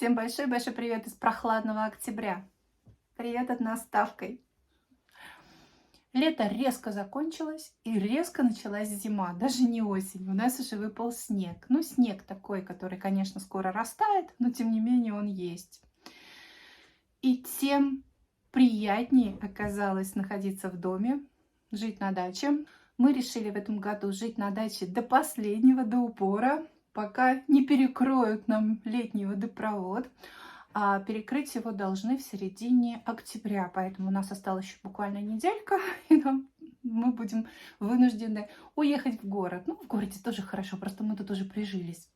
Всем большой-большой привет из прохладного октября. Привет от нас с Тавкой. Лето резко закончилось и резко началась зима, даже не осень. У нас уже выпал снег. Ну, снег такой, который, конечно, скоро растает, но тем не менее он есть. И тем приятнее оказалось находиться в доме, жить на даче. Мы решили в этом году жить на даче до последнего, до упора, пока не перекроют нам летний водопровод. А перекрыть его должны в середине октября, поэтому у нас осталась еще буквально неделька, и мы будем вынуждены уехать в город. Ну, в городе тоже хорошо, просто мы тут уже прижились.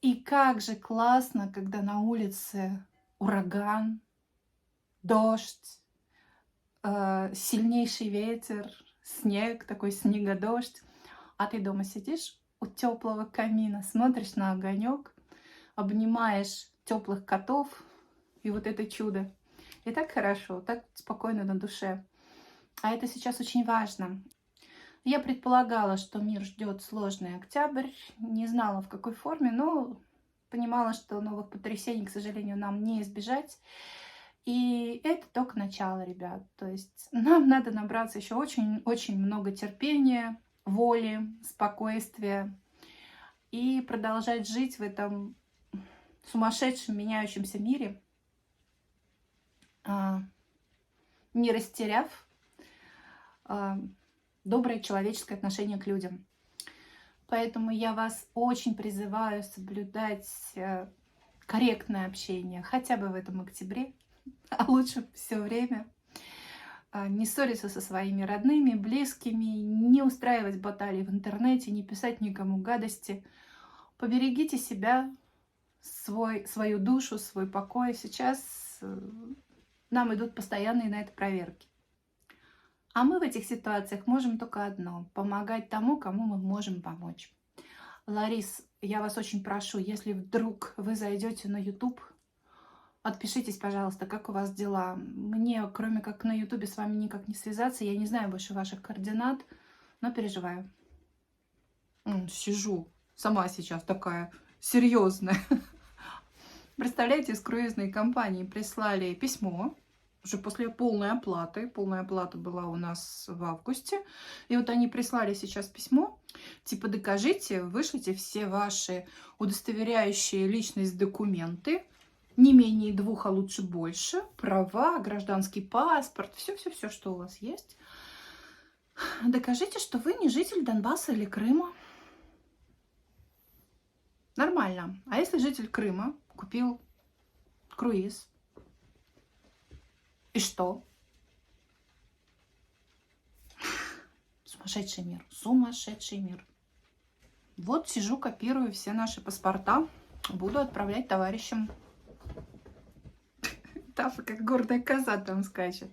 И как же классно, когда на улице ураган, дождь, сильнейший ветер, снег, такой снегодождь, а ты дома сидишь у теплого камина, смотришь на огонек, обнимаешь теплых котов, и вот это чудо. И так хорошо, так спокойно на душе. А это сейчас очень важно. Я предполагала, что мир ждет сложный октябрь, не знала в какой форме, но понимала, что новых потрясений, к сожалению, нам не избежать. И это только начало, ребят. То есть нам надо набраться еще очень-очень много терпения, воли, спокойствия и продолжать жить в этом сумасшедшем меняющемся мире, не растеряв доброе человеческое отношение к людям. Поэтому я вас очень призываю соблюдать корректное общение хотя бы в этом октябре, а лучше все время. Не ссориться со своими родными, близкими, не устраивать баталии в интернете, не писать никому гадости. Поберегите себя, свою душу, свой покой. Сейчас нам идут постоянные на это проверки. А мы в этих ситуациях можем только одно – помогать тому, кому мы можем помочь. Ларис, я вас очень прошу, если вдруг вы зайдете на YouTube, отпишитесь, пожалуйста, как у вас дела. Мне, кроме как на YouTube, с вами никак не связаться. Я не знаю больше ваших координат, но переживаю. Сижу сама сейчас такая серьезная. Представляете, из круизной компании прислали письмо, уже после полной оплаты. Полная оплата была у нас в августе. И вот они прислали сейчас письмо, типа докажите, вышлите все ваши удостоверяющие личность документы, не менее 2, а лучше больше, права, гражданский паспорт, все-все-все, что у вас есть. Докажите, что вы не житель Донбасса или Крыма. Нормально. А если житель Крыма купил круиз? И что? Сумасшедший мир. Сумасшедший мир. Вот сижу, копирую все наши паспорта. Буду отправлять товарищам. Тафа, как гордая коза там скачет.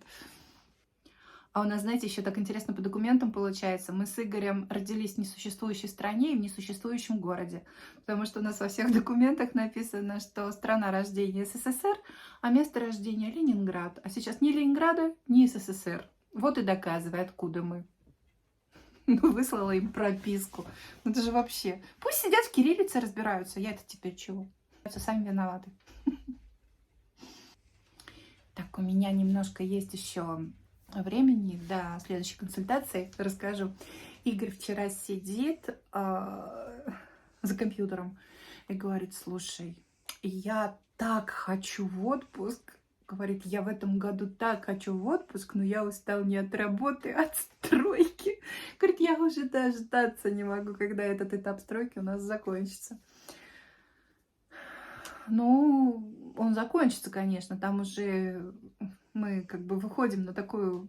А у нас, знаете, еще так интересно по документам получается. Мы с Игорем родились в несуществующей стране и в несуществующем городе. Потому что у нас во всех документах написано, что страна рождения СССР, а место рождения Ленинград. А сейчас ни Ленинграда, ни СССР. Вот и доказывай, откуда мы. Ну, выслала им прописку. Ну, это же вообще... Пусть сидят в кириллице, разбираются. Я-то теперь чего? Сами виноваты. Так, у меня немножко есть еще времени до следующей консультации. Расскажу. Игорь вчера сидит за компьютером и говорит: слушай, я так хочу в отпуск. Говорит, я в этом году так хочу в отпуск, но я устал не от работы, а от стройки. Говорит, я уже дождаться не могу, когда этот этап стройки у нас закончится. Ну, он закончится, конечно. Там уже мы как бы выходим на такую,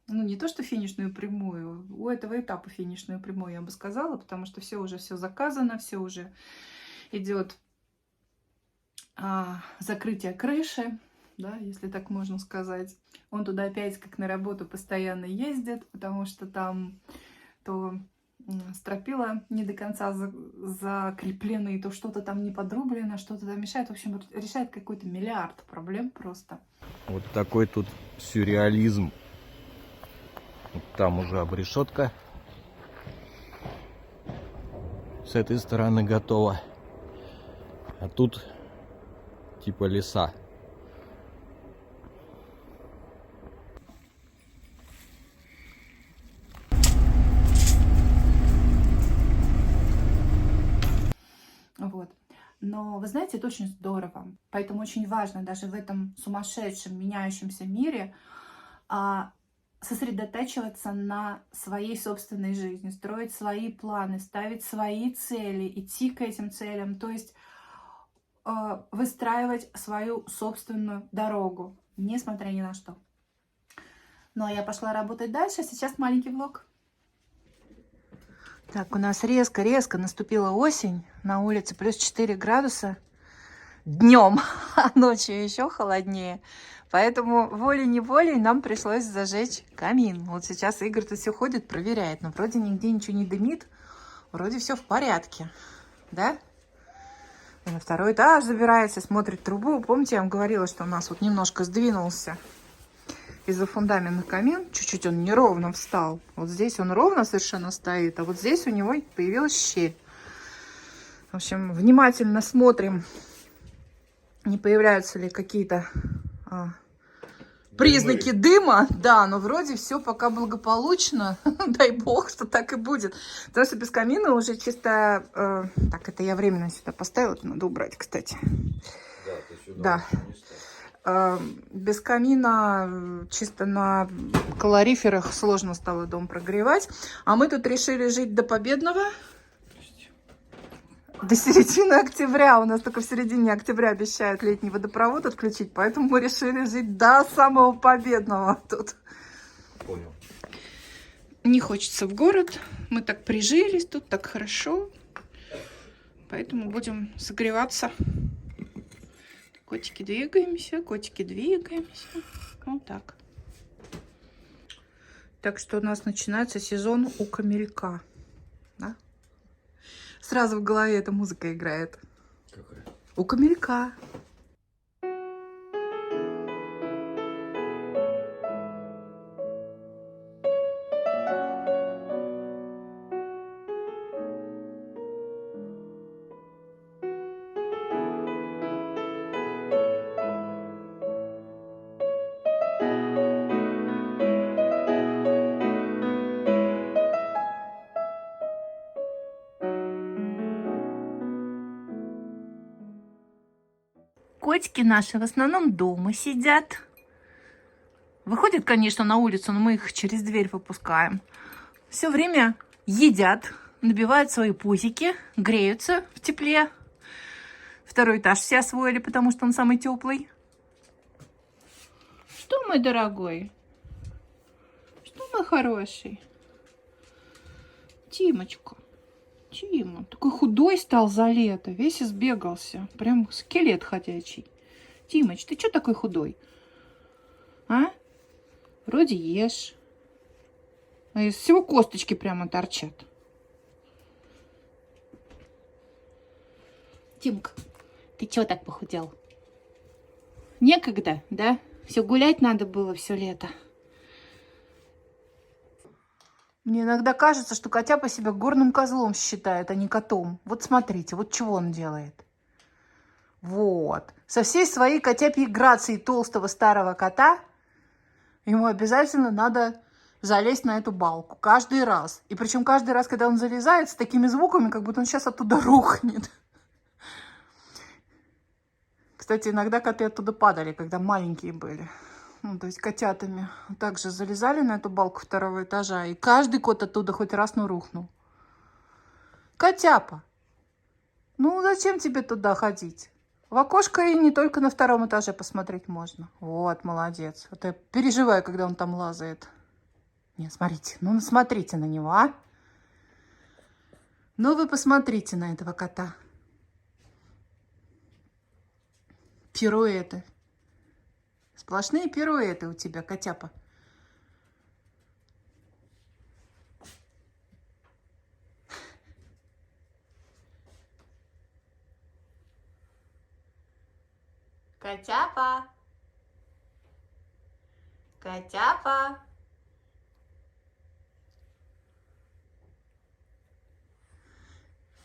ну, не то что финишную прямую, у этого этапа финишную прямую, я бы сказала, потому что все заказано, все уже идет закрытие крыши. Да, если так можно сказать. Он туда опять как на работу постоянно ездит, потому что там то стропила не до конца закреплены, то что-то там не подрублено, что-то там мешает. В общем, решает какой-то миллиард проблем просто. Вот такой тут сюрреализм. Вот там уже обрешетка. С этой стороны готова. А тут типа леса. Вот. Но вы знаете, это очень здорово. Поэтому очень важно даже в этом сумасшедшем, меняющемся мире сосредотачиваться на своей собственной жизни, строить свои планы, ставить свои цели, идти к этим целям. То есть выстраивать свою собственную дорогу, несмотря ни на что. Ну, а я пошла работать дальше. Сейчас маленький влог. Так, у нас резко-резко наступила осень. На улице плюс 4 градуса днем, а ночью еще холоднее. Поэтому волей-неволей нам пришлось зажечь камин. Вот сейчас Игорь тут все ходит, проверяет. Но вроде нигде ничего не дымит. Вроде все в порядке. Да? И на второй этаж забирается, смотрит трубу. Помните, я вам говорила, что у нас вот немножко сдвинулся из-за фундамента камин. Чуть-чуть он неровно встал. Вот здесь он ровно совершенно стоит, а вот здесь у него появилась щель. В общем, внимательно смотрим, не появляются ли какие-то признаки дыма. Да, но вроде все пока благополучно. Дай бог, что так и будет. Потому что без камина уже чисто... Так, это я временно сюда поставила. Это надо убрать, кстати. Да, ты сюда Да. Без камина чисто на калориферах сложно стало дом прогревать. А мы тут решили жить до Победного. До середины октября. У нас только в середине октября обещают летний водопровод отключить. Поэтому мы решили жить до самого Победного тут. Понял. Не хочется в город. Мы так прижились тут, так хорошо. Поэтому будем согреваться. Котики двигаемся, котики двигаемся. Вот так. Так что у нас начинается сезон у камелька. Да? Сразу в голове эта музыка играет. Какая? У камелька. Котики наши в основном дома сидят. Выходят, конечно, на улицу, но мы их через дверь выпускаем. Все время едят, набивают свои пузики, греются в тепле. Второй этаж все освоили, потому что он самый теплый. Что, мой дорогой? Что, мой хороший? Тимочка. Тима, такой худой стал за лето, весь избегался. Прям скелет ходячий. Тимоч, ты что такой худой? А? Вроде ешь. А из всего косточки прямо торчат. Тимка, ты чего так похудел? Некогда, да? Все гулять надо было все лето. Мне иногда кажется, что Котяпа себя горным козлом считает, а не котом. Вот смотрите, вот чего он делает. Вот. Со всей своей котяпьей грацией толстого старого кота ему обязательно надо залезть на эту балку. Каждый раз. И причем каждый раз, когда он залезает, с такими звуками, как будто он сейчас оттуда рухнет. Кстати, иногда коты оттуда падали, когда маленькие были. Ну, то есть котятами. Также залезали на эту балку второго этажа, и каждый кот оттуда хоть раз, но рухнул. Котяпа, ну зачем тебе туда ходить? В окошко и не только на втором этаже посмотреть можно. Вот, молодец. А то я переживаю, когда он там лазает. Нет, смотрите, ну смотрите на него, а. Ну вы посмотрите на этого кота. Пируэты. Сплошные пируэты у тебя, Котяпа. Котяпа. Котяпа.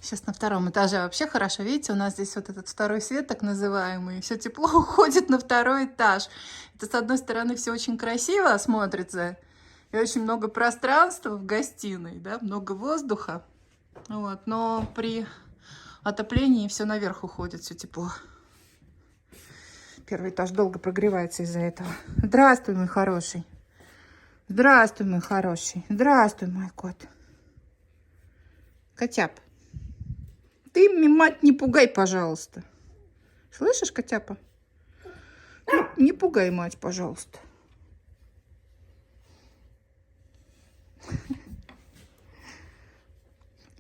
Сейчас на втором этаже вообще хорошо. Видите, у нас здесь вот этот второй свет, так называемый. Все тепло уходит на второй этаж. Это, с одной стороны, все очень красиво смотрится. И очень много пространства в гостиной, да, много воздуха. Вот, но при отоплении все наверх уходит, все тепло. Первый этаж долго прогревается из-за этого. Здравствуй, мой хороший. Здравствуй, мой хороший. Здравствуй, мой кот. Котяп, ты мне мать не пугай, пожалуйста. Слышишь, котяпа? Не пугай мать, пожалуйста.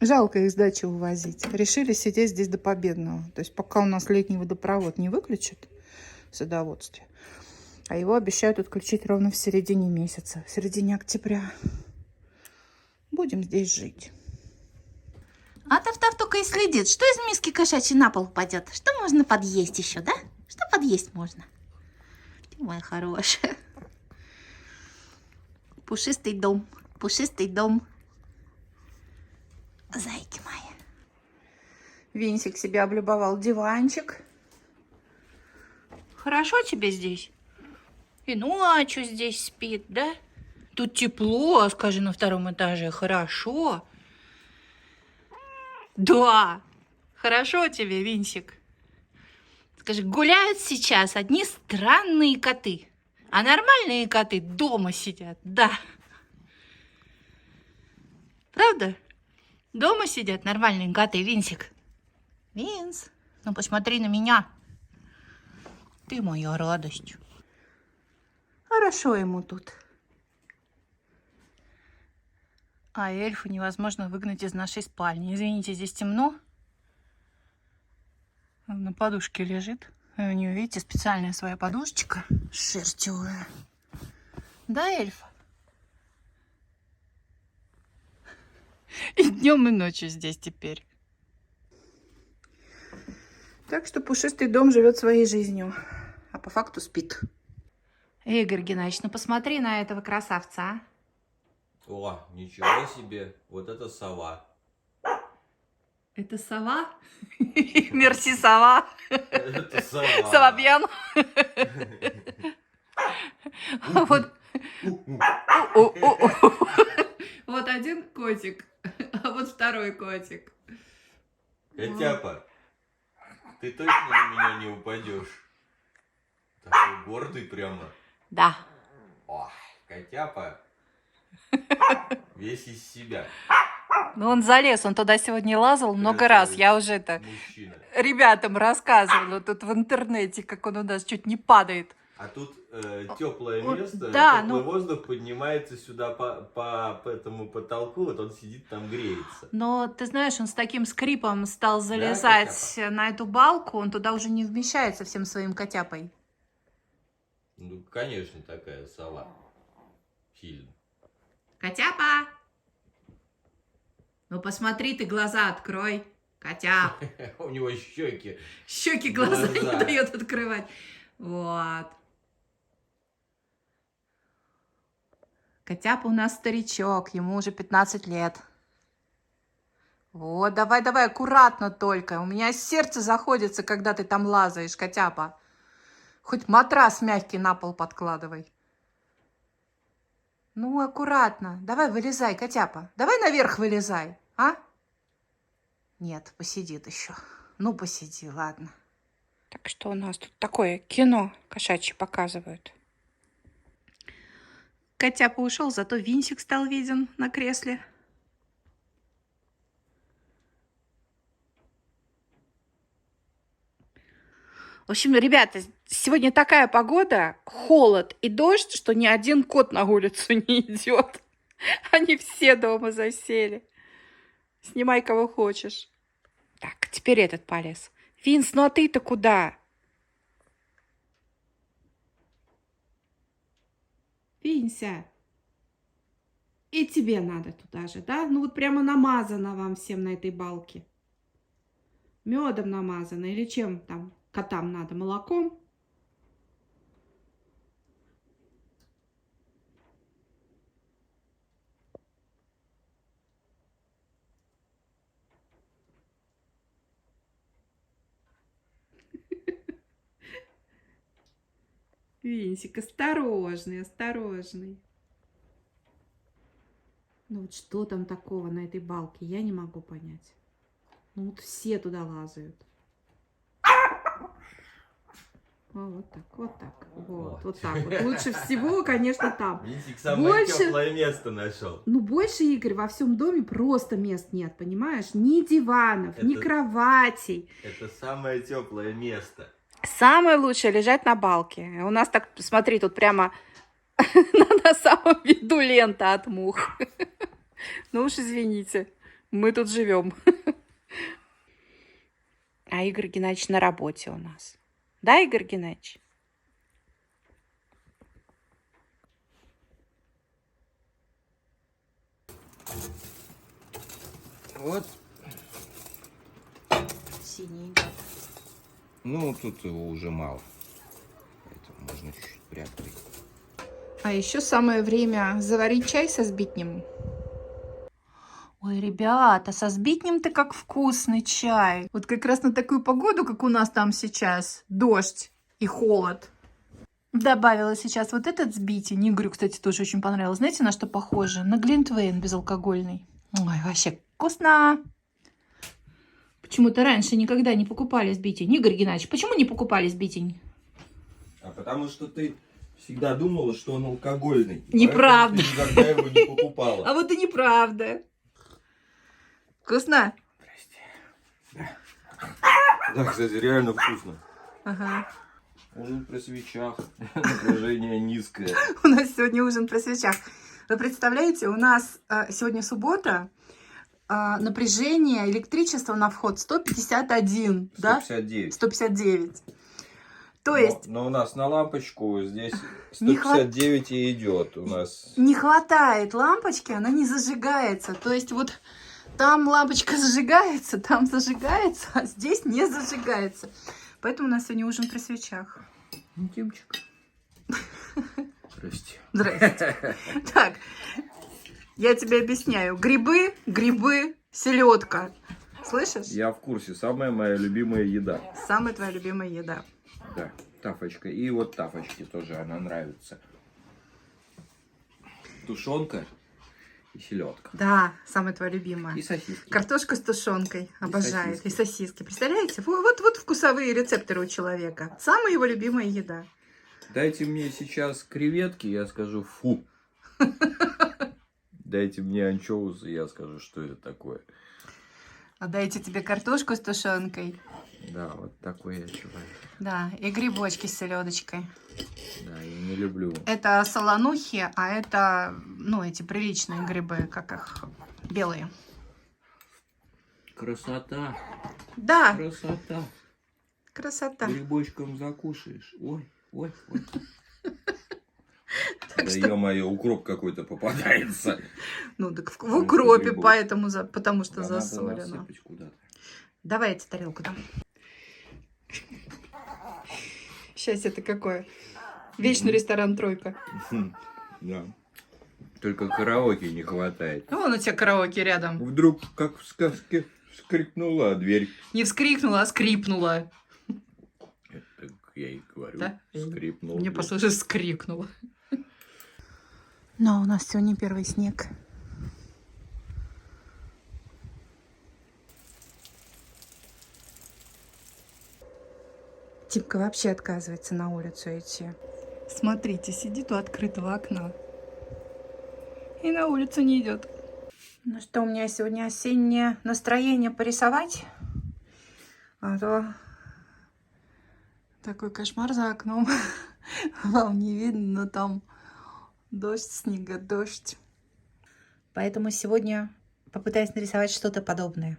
Жалко их с дачи увозить. Решили сидеть здесь до победного. То есть пока у нас летний водопровод не выключат в садоводстве. А его обещают отключить ровно в середине месяца, в середине октября. Будем здесь жить. А Тав-Тав только и следит, что из миски кошачьей на пол упадет. Что можно подъесть еще, да? Что подъесть можно? Ты моя хорошая. Пушистый дом, пушистый дом. Зайки мои. Винсик себе облюбовал диванчик. Хорошо тебе здесь? И ночью здесь спит, да? Тут тепло, скажи, на втором этаже. Хорошо. Да. Хорошо тебе, Винсик. Скажи, гуляют сейчас одни странные коты. А нормальные коты дома сидят, да. Правда? Дома сидят нормальные коты, Винсик. Винс, ну посмотри на меня. Ты моя радость. Хорошо ему тут. А эльфу невозможно выгнать из нашей спальни. Извините, здесь темно. Он на подушке лежит. И у нее, видите, специальная своя подушечка шерстевая. Да, эльфа? И днем, и ночью здесь теперь. Так что пушистый дом живет своей жизнью, а по факту спит. Игорь Геннадьевич, ну посмотри на этого красавца, а. О, ничего себе. Вот это сова. Это сова? Мерси, сова. Это сова. Соловьян. Вот. Вот один котик, а вот второй котик. Котяпа, ты точно на меня не упадешь? Такой гордый прямо. Да. Ой, котяпа. Весь из себя. Ну он залез, он туда сегодня лазал много Это раз. Я уже это мужчина. ребятам рассказывала тут в интернете, как он у нас чуть не падает. А тут теплое Вот, место, да, теплый ну- воздух поднимается сюда по этому потолку, вот он сидит там, греется. Но ты знаешь, он с таким скрипом стал залезать на эту балку, он туда уже не вмещается всем своим котяпой. Ну, конечно, такая сова. Сильно. Котяпа! Ну посмотри, ты глаза открой. Котяп. У него щеки. Щеки глаза не Глаза. дает открывать. Вот. Котяпа у нас старичок, ему уже 15 лет. Вот, давай, давай, аккуратно только. У меня сердце заходится, когда ты там лазаешь, котяпа. Хоть матрас мягкий на пол подкладывай. Ну, аккуратно. Давай, вылезай, котяпа. Давай наверх вылезай, а? Нет, посидит еще. Ну, посиди, ладно. Так что у нас тут такое кино кошачье показывают. Котяпа ушел, зато Винсик стал виден на кресле. В общем, ребята, сегодня такая погода, холод и дождь, что ни один кот на улицу не идет. Они все дома засели. Снимай кого хочешь. Так, теперь этот полез. Винс, ну а ты-то куда? Винся. И тебе надо туда же, да? Ну вот прямо намазано вам всем на этой балке. Медом намазано или чем там котам надо? Молоком? Винсик, осторожный, осторожный. Ну вот что там такого на этой балке, я не могу понять. Ну вот все туда лазают. Вот так, вот так, вот так вот. Лучше всего, конечно, там. Винсик самое Больше- теплое место нашел. Ну, больше, Игорь, во всем доме просто мест нет, понимаешь? Ни диванов, ни Это- кроватей. Это самое теплое место. Самое лучшее лежать на балке. У нас так, смотри, тут прямо на самом виду лента от мух. Ну уж извините, мы тут живем. А Игорь Геннадьевич на работе у нас. Да, Игорь Геннадьевич? Вот, Синий идет. ну тут его уже мало, поэтому можно чуть-чуть приоткрыть. А еще самое время заварить чай со сбитнем. Ой, ребята, со сбитнем-то как вкусный чай. Вот как раз на такую погоду, как у нас там сейчас, дождь и холод. Добавила сейчас вот этот сбитень. Игорю, кстати, тоже очень понравилось. Знаете, на что похоже? На глинтвейн безалкогольный. Ой, вообще вкусно. Почему-то раньше никогда не покупали сбитень. Игорь Геннадьевич, почему не покупали сбитень? А потому что ты всегда думала, что он алкогольный. Неправда. Поэтому ты никогда его не покупала. А вот и неправда. Вкусно? Да, кстати, реально вкусно. Ага. Ужин при свечах. Напряжение низкое. У нас сегодня ужин при свечах. Вы представляете, у нас сегодня суббота, напряжение электричества на вход 151, да? 159. 159. То есть Но у нас на лампочку здесь Не 159 и идет у нас. не хватает лампочки, она не зажигается. То есть вот там лампочка зажигается, а здесь не зажигается. Поэтому у нас сегодня ужин при свечах. Интимчик. Здрасте. Здрасте. Так, я тебе объясняю. Грибы, селедка. Слышишь? Я в курсе. Самая моя любимая еда. Самая твоя любимая еда. Да, тафочка. И вот тафочки тоже она нравится. Тушенка и селедка. Да, самая твоя любимая. И сосиски. Картошка с тушенкой. Обожает. сосиски. И сосиски. Представляете? Вот вкусовые рецепторы у человека. Самая его любимая еда. Дайте мне сейчас креветки, я скажу фу. Дайте мне анчоусы, я скажу, что это такое. А дайте тебе картошку с тушенкой. Да, вот такой я человек. Да, и грибочки с селедочкой. Да, я не люблю. Это солонухи, а это, ну, эти приличные грибы, как их, белые. Красота, Да, красота. красота. Грибочком закушаешь. Ой, ой, ой. Так Да что- ё-моё, укроп какой-то попадается. Ну, так в укропе, грибов. поэтому, потому что А надо засолено. насыпать куда-то. Давай эту тарелку там. Счастье это какое? Вечный ресторан «Тройка». Да. Только караоке не хватает. Ну, вон у тебя караоке рядом. Вдруг, как в сказке, скрипнула дверь. Не вскрикнула, а скрипнула. Так я и говорю, Да? скрипнула. Мне дверь. послушай, скрикнула. Но у нас сегодня первый снег. Тимка вообще отказывается на улицу идти. Смотрите, сидит у открытого окна. И на улицу не идет. Ну что, у меня сегодня осеннее настроение порисовать. А то такой кошмар за окном. Вам не видно, но там дождь, снега, дождь. Поэтому сегодня попытаюсь нарисовать что-то подобное.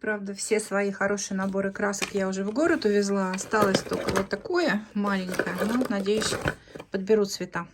Правда, все свои хорошие наборы красок я уже в город увезла. Осталось только вот такое маленькое. Ну, надеюсь, подберу цвета.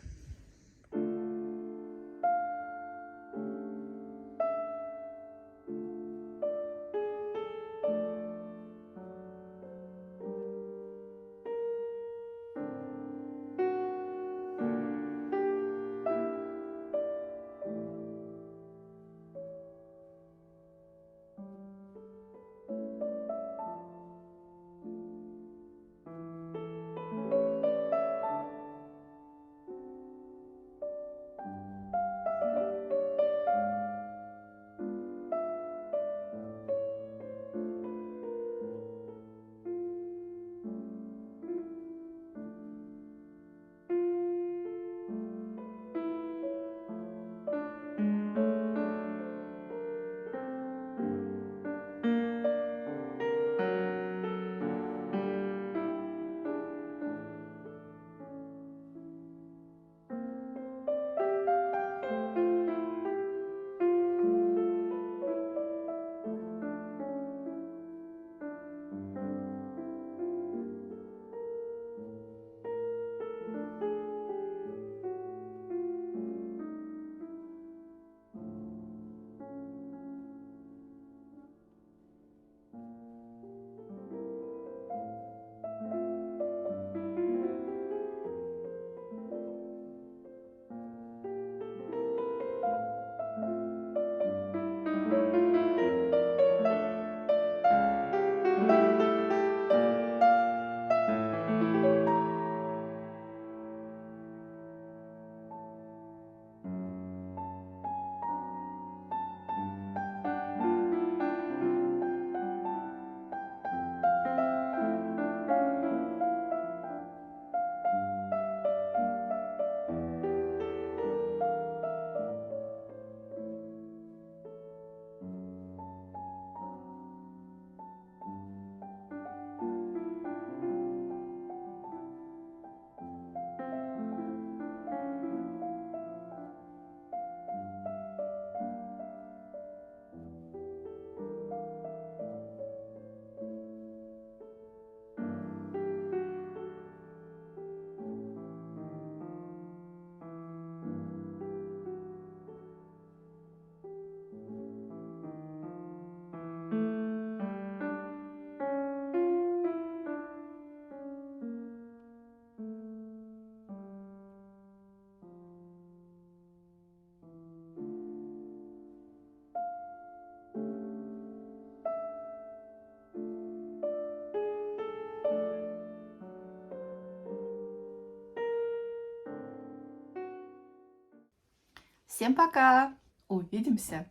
Всем пока! Увидимся!